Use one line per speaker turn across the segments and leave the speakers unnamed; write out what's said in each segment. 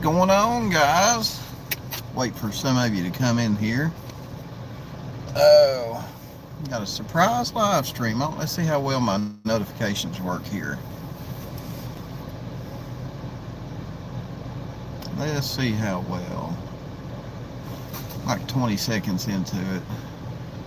going on, guys? Wait for some of you to come in here. Oh, got a surprise live stream. Let's see how well my notifications work here. Let's see how well. Like 20 seconds into it.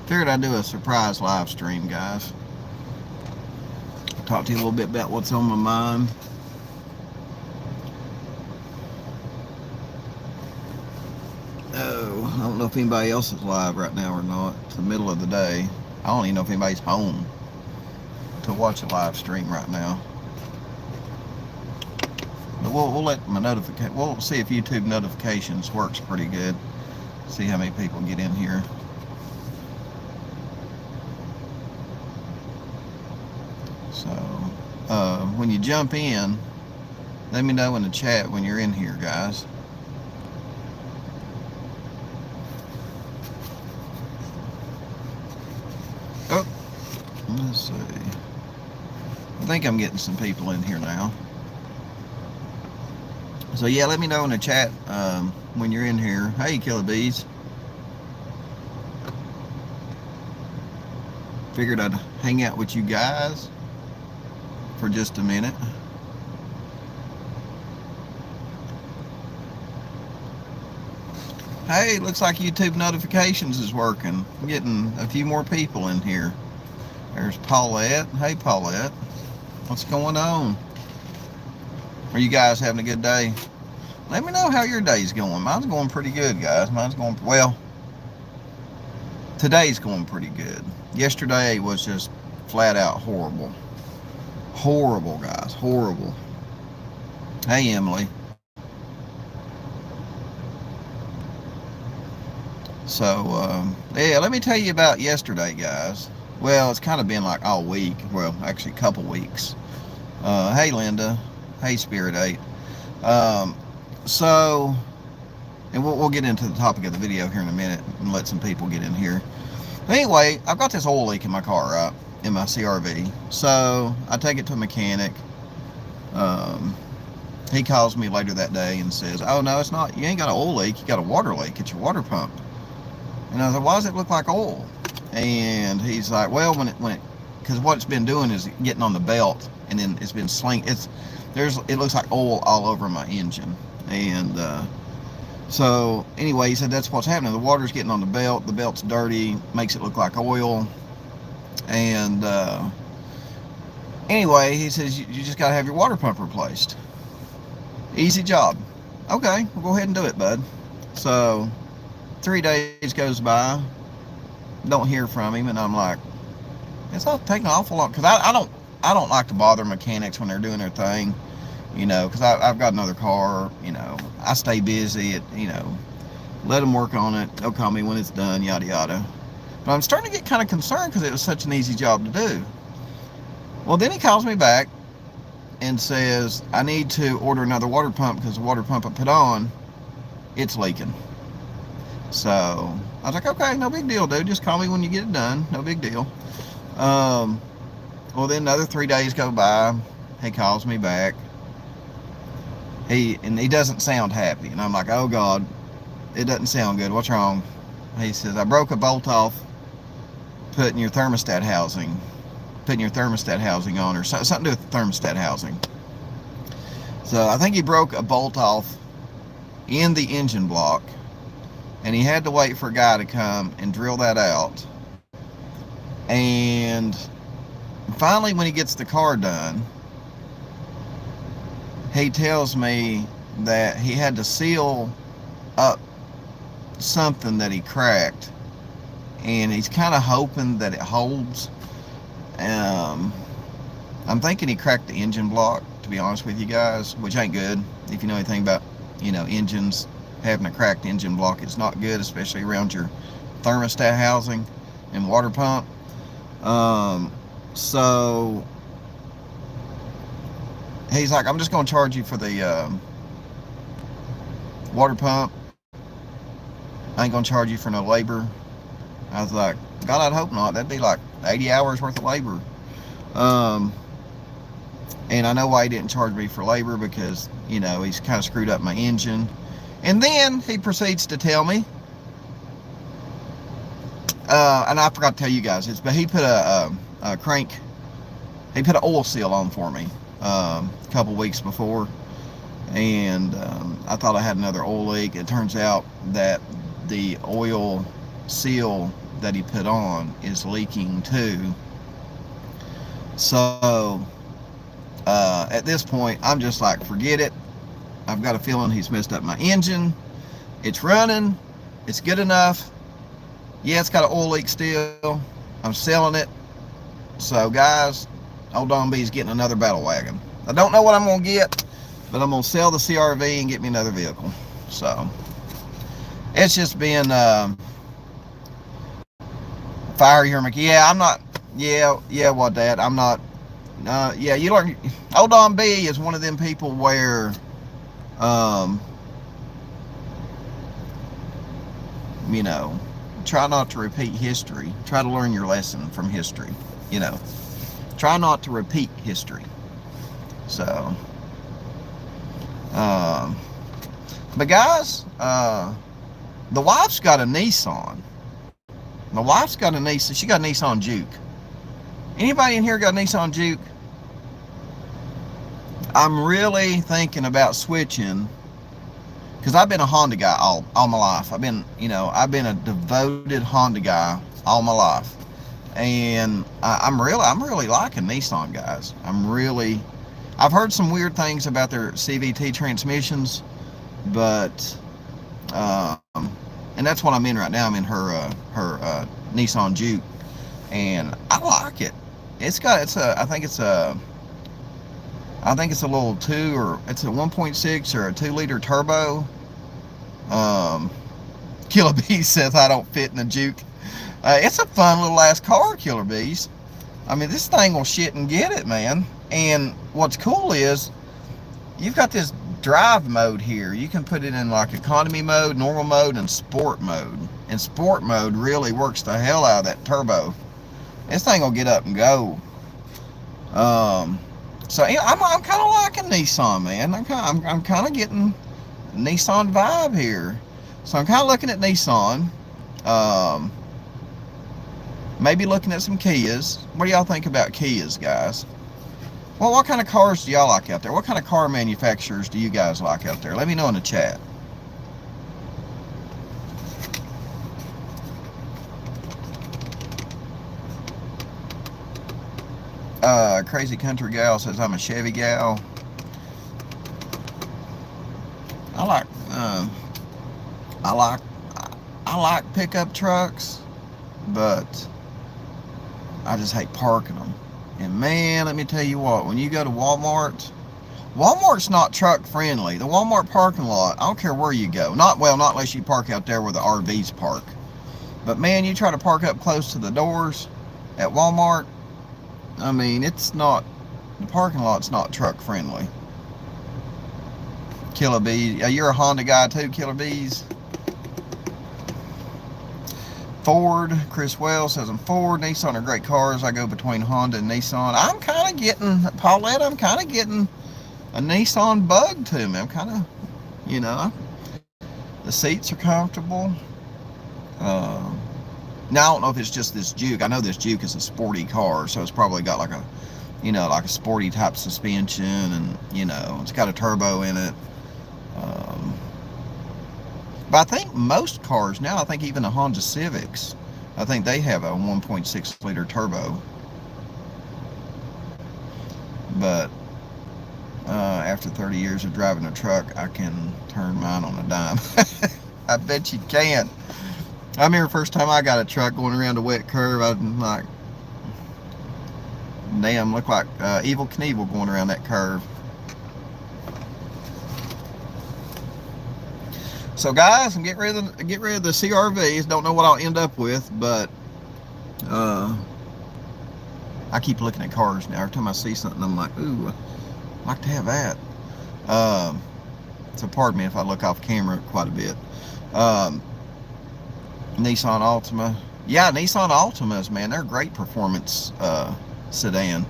Figured I'd do a surprise live stream, guys. Talk to you a little bit about what's on my mind. Oh, I don't know if anybody else is live right now or not. It's the middle of the day. I don't even know if anybody's home to watch a live stream right now. But we'll let my notification. We'll see if YouTube notifications works pretty good. See how many people get in here. So, when you jump in, let me know in the chat when you're in here, guys. Oh, let's see. I think I'm getting some people in here now. So yeah, let me know in the chat when you're in here. Hey, Killer Bees. Figured I'd hang out with you guys for just a minute. Hey, looks like YouTube notifications is working. I'm getting a few more people in here. There's Paulette. Hey, Paulette. What's going on? Are you guys having a good day? Let me know how your day's going. Mine's going pretty good, guys. Mine's going, well, today's going pretty good. Yesterday was just flat out horrible. Horrible, guys. Horrible. Hey, Emily. So, yeah, let me tell you about yesterday, guys. Well, it's kind of been like all week. Well, actually a couple weeks. Hey, Linda. Hey, Spirit 8. So, and we'll get into the topic of the video here in a minute and let some people get in here. Anyway, I've got this oil leak in my car, right, in my CRV. So, I take it to a mechanic. He calls me later that day and says, oh, no, it's not. You ain't got an oil leak. You got a water leak. It's your water pump. And I was like, why does it look like oil? And he's like, well, because what it's been doing is getting on the belt, and then it's been it looks like oil all over my engine. And so anyway, he said that's what's happening. The water's getting on the belt's dirty, makes it look like oil. And anyway, he says you just got to have your water pump replaced. Easy job. Okay, we'll go ahead and do it, bud. So 3 days goes by, don't hear from him, and I'm like, it's not taking an awful long, because I don't like to bother mechanics when they're doing their thing, you know, because I've got another car, you know, I stay busy, you know, let them work on it, they'll call me when it's done, yada yada. But I'm starting to get kind of concerned because it was such an easy job to do. Well, then he calls me back and says, I need to order another water pump because the water pump I put on, it's leaking. So I was like, okay, no big deal, dude. Just call me when you get it done. No big deal. Well, then another 3 days go by. He calls me back. He doesn't sound happy. And I'm like, oh, God, it doesn't sound good. What's wrong? He says, I broke a bolt off putting your thermostat housing on, or something to do with the thermostat housing. So I think he broke a bolt off in the engine block, and he had to wait for a guy to come and drill that out. And finally, when he gets the car done, he tells me that he had to seal up something that he cracked, and he's kind of hoping that it holds. I'm thinking he cracked the engine block, to be honest with you guys, which ain't good. If you know anything about, you know, engines, having a cracked engine block, it's not good, especially around your thermostat housing and water pump. So he's like, I'm just going to charge you for the water pump. I ain't going to charge you for no labor. I was like, God, I'd hope not. That'd be like 80 hours worth of labor. And I know why he didn't charge me for labor, because, you know, he's kind of screwed up my engine. And then he proceeds to tell me, and I forgot to tell you guys this, but he put a crank, he put an oil seal on for me a couple weeks before. And I thought I had another oil leak. It turns out that the oil seal that he put on is leaking too. So at this point, I'm just like, forget it. I've got a feeling he's messed up my engine. It's running. It's good enough. Yeah, it's got an oil leak still. I'm selling it. So guys, old Don B's getting another battle wagon. I don't know what I'm going to get, but I'm going to sell the CRV and get me another vehicle. So it's just been fire here. Yeah, I'm not. Yeah, well, Dad, I'm not. Yeah, you learn. Old Don B is one of them people where, you know, try not to repeat history. Try to learn your lesson from history. You know, try not to repeat history. So, but guys, the wife's got a Nissan. My wife's got a Nissan. She got a Nissan Juke. Anybody in here got a Nissan Juke? I'm really thinking about switching, because I've been a Honda guy all my life. I've been a devoted Honda guy all my life, and I'm really liking Nissan, guys. I've heard some weird things about their CVT transmissions, but and that's what I'm in right now. I'm in her Nissan Juke, and I like it. I think it's a little it's a 1.6 or a 2-liter turbo. Killer Bees says I don't fit in the Juke. It's a fun little ass car, Killer Bees. I mean, this thing will shit and get it, man. And what's cool is you've got this drive mode here. You can put it in like economy mode, normal mode, and sport mode. And sport mode really works the hell out of that turbo. This thing will get up and go. So yeah, I'm kind of liking Nissan, man. I'm kind of getting Nissan vibe here. So I'm kind of looking at Nissan. Maybe looking at some Kias. What do y'all think about Kias, guys? Well, what kind of cars do y'all like out there? What kind of car manufacturers do you guys like out there? Let me know in the chat. Crazy Country Gal says I'm a Chevy gal. I like pickup trucks, but I just hate parking them. And man, let me tell you what, when you go to Walmart's not truck friendly. The Walmart parking lot, I don't care where you go. Not unless you park out there where the RVs park. But man, you try to park up close to the doors at Walmart, I mean, the parking lot's not truck friendly. Killer Bees, you're a Honda guy too, Killer Bees. Ford, Chris Wells says I'm Ford. Nissan are great cars. I go between Honda and Nissan. I'm kind of getting a Nissan bug to me. I'm kind of, the seats are comfortable. Now I don't know if it's just this Juke. I know this Juke is a sporty car, so it's probably got like a sporty type suspension, and it's got a turbo in it. But I think most cars now, I think even the Honda Civics, I think they have a 1.6 liter turbo. But after 30 years of driving a truck, I can turn mine on a dime. I bet you can. I remember the first time I got a truck going around a wet curve, I was like, damn, look like Evel Knievel going around that curve. So guys, I'm getting rid of the CRVs. Don't know what I'll end up with, but I keep looking at cars now. Every time I see something, I'm like, ooh, I'd like to have that. So pardon me if I look off camera quite a bit. Nissan Altima. Yeah, Nissan Altimas, man, they're a great performance sedan.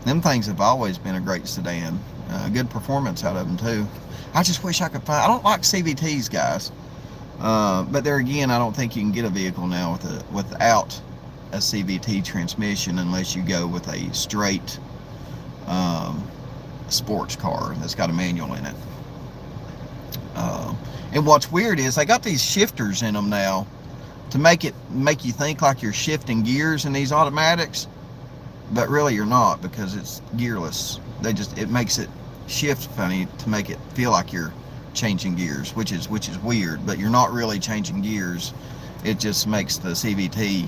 Them things have always been a great sedan. Good performance out of them too. I just wish I could find. I don't like CVTs, guys. But there again, I don't think you can get a vehicle now without a CVT transmission unless you go with a straight sports car that's got a manual in it. And what's weird is they got these shifters in them now to make you think like you're shifting gears in these automatics, but really you're not, because it's gearless. It makes it shift funny to make it feel like you're changing gears, which is weird, but you're not really changing gears. It just makes the CVT,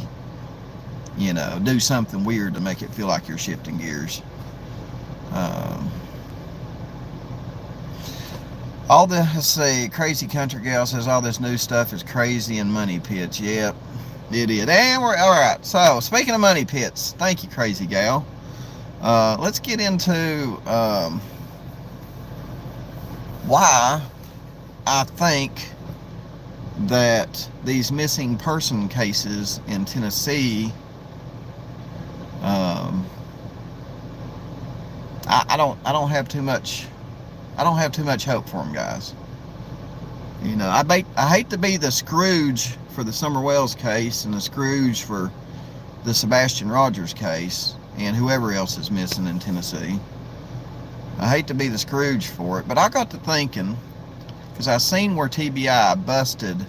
do something weird to make it feel like you're shifting gears. Let's see, Crazy Country Gal says all this new stuff is crazy and money pits. Yep, it is. And we're all right. So speaking of money pits, thank you, Crazy Gal. Let's get into why I think that these missing person cases in Tennessee, I don't have too much hope for them, guys. I hate to be the Scrooge for the Summer Wells case and the Scrooge for the Sebastian Rogers case and whoever else is missing in Tennessee. I hate to be the Scrooge for it, but I got to thinking, because I seen where TBI busted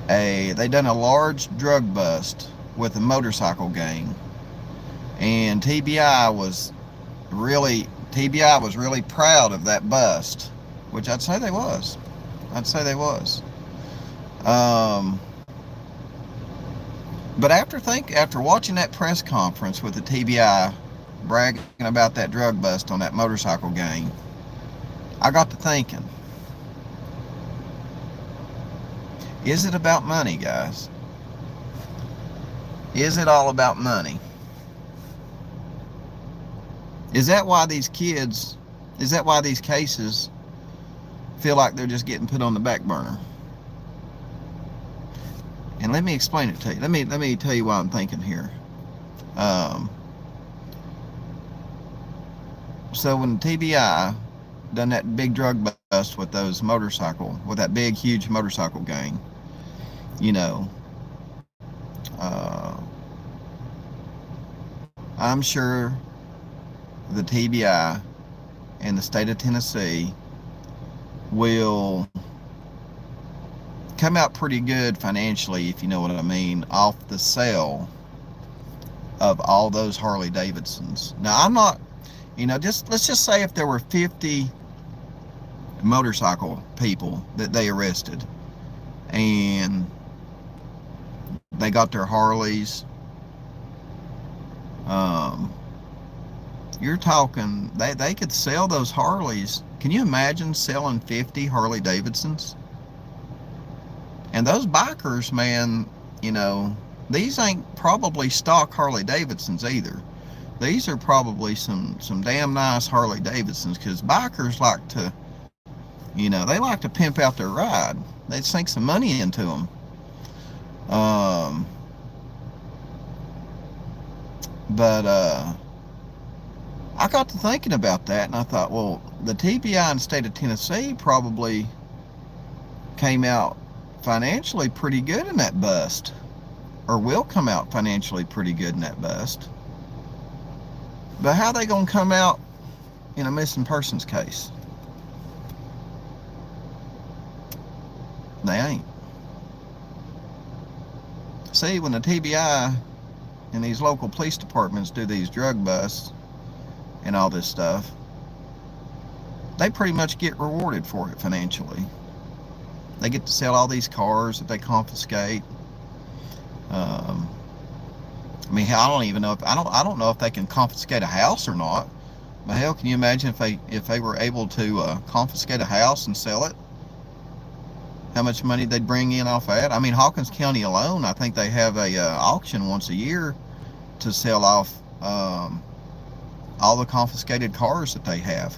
they done a large drug bust with a motorcycle gang, and TBI was really proud of that bust, which I'd say they was. But after watching that press conference with the TBI bragging about that drug bust on that motorcycle gang, I got to thinking, is it about money, guys? Is it all about money? Is that why these cases feel like they're just getting put on the back burner? And let me explain it to you. Let me tell you why I'm thinking here. So when TBI done that big drug bust with that big huge motorcycle gang, I'm sure the TBI and the state of Tennessee will come out pretty good financially, if you know what I mean, off the sale of all those Harley Davidsons. Now, I'm not, let's just say if there were 50 motorcycle people that they arrested and they got their Harleys, you're talking, they could sell those Harleys. Can you imagine selling 50 Harley Davidsons? And those bikers, man, these ain't probably stock Harley Davidsons either. These are probably some damn nice Harley Davidsons, because bikers like to, they like to pimp out their ride. They sink some money into them. But I got to thinking about that, and I thought, well, the TBI in the state of Tennessee probably came out financially pretty good in that bust, or will come out financially pretty good in that bust. But how they gonna come out in a missing persons case? They ain't. See, when the TBI and these local police departments do these drug busts and all this stuff, they pretty much get rewarded for it financially. They get to sell all these cars that they confiscate. I don't even know I don't know if they can confiscate a house or not. But hell, can you imagine if they were able to confiscate a house and sell it? How much money they'd bring in off that? Hawkins County alone, I think they have a auction once a year to sell off all the confiscated cars that they have.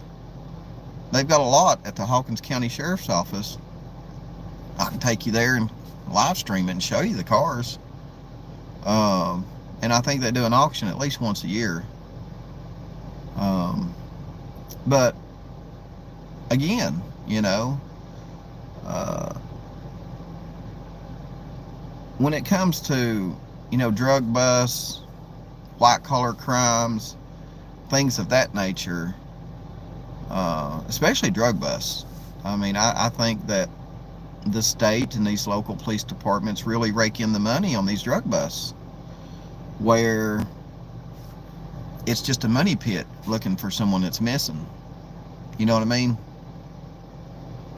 They've got a lot at the Hawkins County Sheriff's Office. I can take you there and live stream it and show you the cars. And I think they do an auction at least once a year. Um, but again, uh, when it comes to, drug busts, white collar crimes, things of that nature, especially drug busts. I mean, I think that the state and these local police departments really rake in the money on these drug busts, where it's just a money pit looking for someone that's missing. You know what I mean?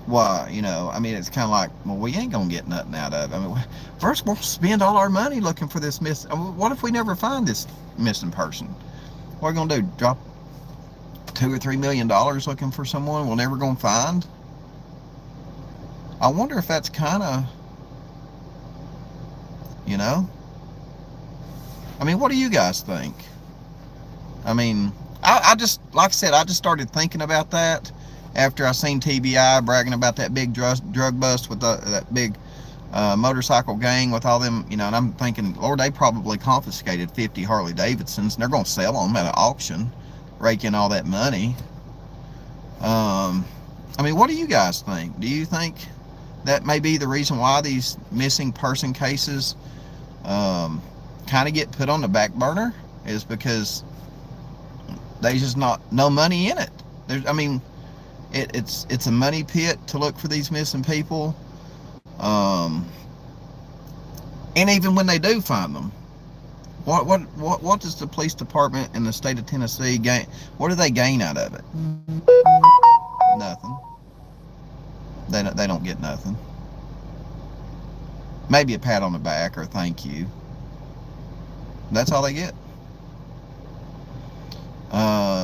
Why, I mean, it's kind of like, well, we ain't gonna get nothing out of it. I mean, first we'll spend all our money looking for this missing. What if we never find this missing person? What are we gonna do? Drop $2 or $3 million looking for someone we're never gonna find? I wonder if that's kind of, I mean, what do you guys think? I mean, I just, like I said, I just started thinking about that after I seen TBI bragging about that big drug bust with that big motorcycle gang with all them, and I'm thinking, Lord, they probably confiscated 50 Harley Davidsons and they're going to sell them at an auction, rake in all that money. I mean, what do you guys think? Do you think that may be the reason why these missing person cases kind of get put on the back burner, is because there's just no money in it? I mean, it's a money pit to look for these missing people, and even when they do find them, what does the police department in the state of Tennessee gain? What do they gain out of it? Nothing. They don't get nothing. Maybe a pat on the back or thank you. That's all they get.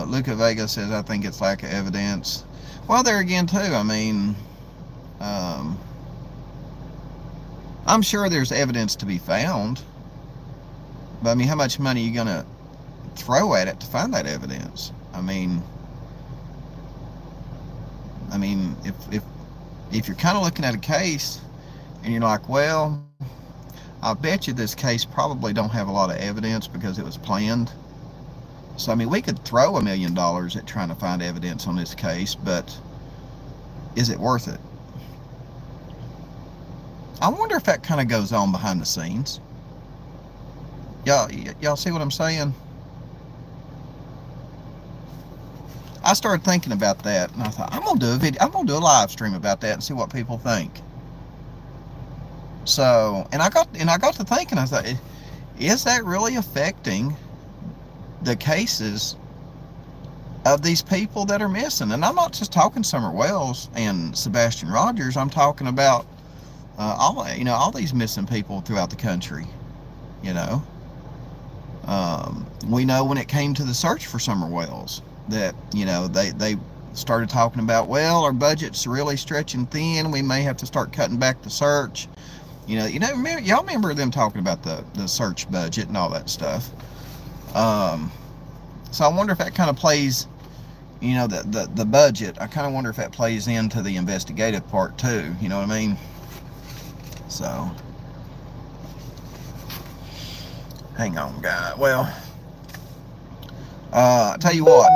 Luca Vega says, I think it's lack of evidence. Well, there again, too, I mean, I'm sure there's evidence to be found. But, I mean, how much money are you going to throw at it to find that evidence? I mean, if you're kind of looking at a case and you're like, well, I bet you this case probably don't have a lot of evidence because it was planned. So, I mean, we could throw $1 million at trying to find evidence on this case, but is it worth it? I wonder if that kind of goes on behind the scenes. Y'all see what I'm saying? I started thinking about that, and I thought, I'm gonna do a video. I'm gonna do a live stream about that and see what people think. So, and I got to thinking. I thought, is that really affecting the cases of these people that are missing? And I'm not just talking Summer Wells and Sebastian Rogers. I'm talking about all these missing people throughout the country. We know when it came to the search for Summer Wells that they started talking about, well, our budget's really stretching thin. We may have to start cutting back the search. Y'all remember them talking about the search budget and all that stuff. So I wonder if that kind of plays, the budget. I kind of wonder if that plays into the investigative part too. You know what I mean? So, hang on, guys. Well, I tell you what,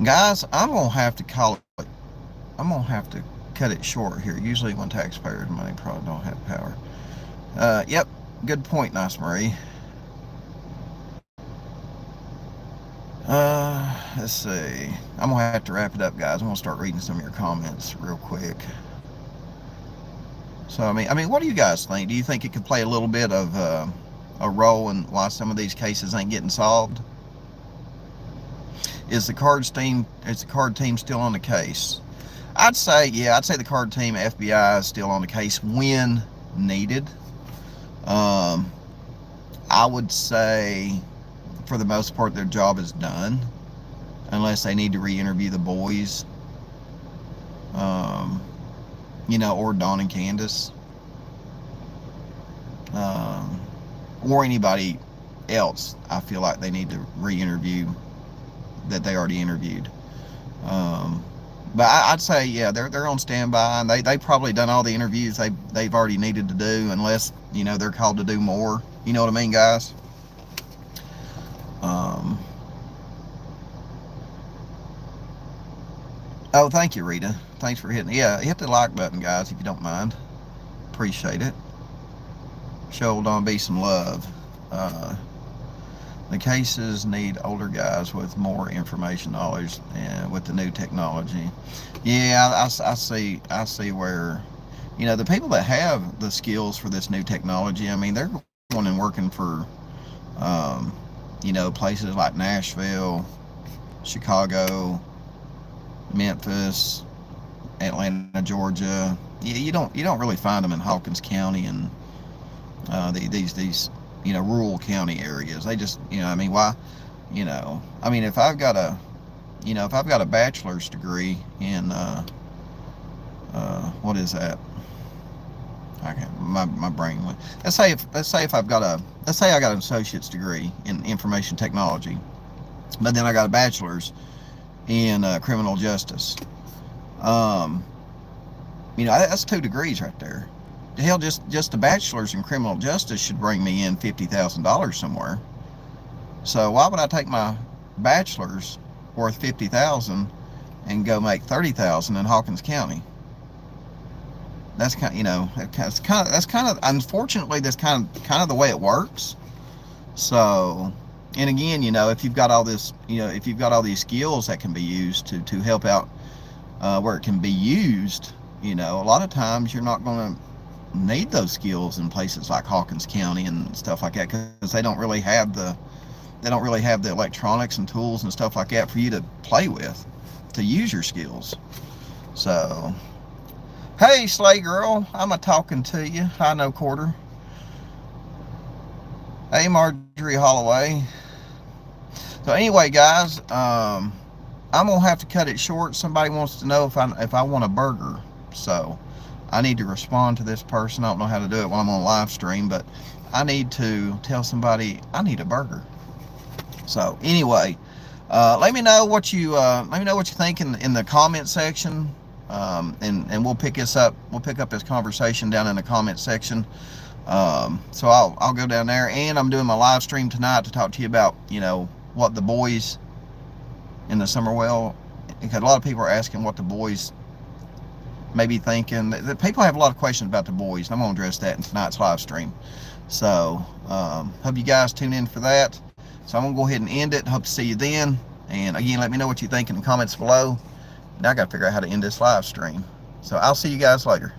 guys, I'm gonna have to cut it short here. Usually, when taxpayers' money probably don't have power. Yep, good point, Nice Marie. Let's see. I'm gonna have to wrap it up, guys. I'm gonna start reading some of your comments real quick. So, I mean, what do you guys think? Do you think it could play a little bit of a role in why some of these cases ain't getting solved? Is the card team still on the case? I'd say the card team, FBI, is still on the case when needed. I would say, for the most part, their job is done, unless they need to re-interview the boys, or Dawn and Candace, or anybody else. I feel like they need to re-interview that they already interviewed. But I'd say, yeah, they're on standby, and they probably done all the interviews they've already needed to do, unless they're called to do more. You know what I mean, guys? Um, oh, thank you, Rita. Thanks for hitting. Yeah, hit the like button, guys, if you don't mind. Appreciate it. Show Don B some love. Uh, the cases need older guys with more information knowledge and with the new technology. Yeah, I see. I see where, the people that have the skills for this new technology. I mean, they're going and working for, um, places like Nashville, Chicago, Memphis, Atlanta, Georgia. You don't really find them in Hawkins County and these rural county areas. They just I mean, why I mean, if I've got a bachelor's degree in what is that? I can't, my brain went. Let's say if I got an associate's degree in information technology, but then I got a bachelor's in criminal justice. That's 2 degrees right there. Hell, just the bachelor's in criminal justice should bring me in $50,000 somewhere. So why would I take my bachelor's worth $50,000 and go make $30,000 in Hawkins County? That's unfortunately that's kind of the way it works. So, and again, if you've got all this, if you've got all these skills that can be used to help out where it can be used, a lot of times you're not going to need those skills in places like Hawkins County and stuff like that, because they don't really have the electronics and tools and stuff like that for you to play with to use your skills. So, hey, Slay Girl, I'm a talking to you. Hi, No Quarter. Hey, Marjorie Holloway. So anyway, guys, I'm gonna have to cut it short. Somebody wants to know if I want a burger, so I need to respond to this person. I don't know how to do it while I'm on live stream, but I need to tell somebody I need a burger. So anyway, let me know what you think in the comment section, and we'll pick this up. We'll pick up this conversation down in the comment section. So I'll go down there, and I'm doing my live stream tonight to talk to you about what the boys in the summer well, because a lot of people are asking what the boys may be thinking. The people have a lot of questions about the boys, and I'm going to address that in tonight's live stream. So hope you guys tune in for that. So I'm going to go ahead and end it. Hope to see you then. And again, let me know what you think in the comments below. Now I got to figure out how to end this live stream. So I'll see you guys later.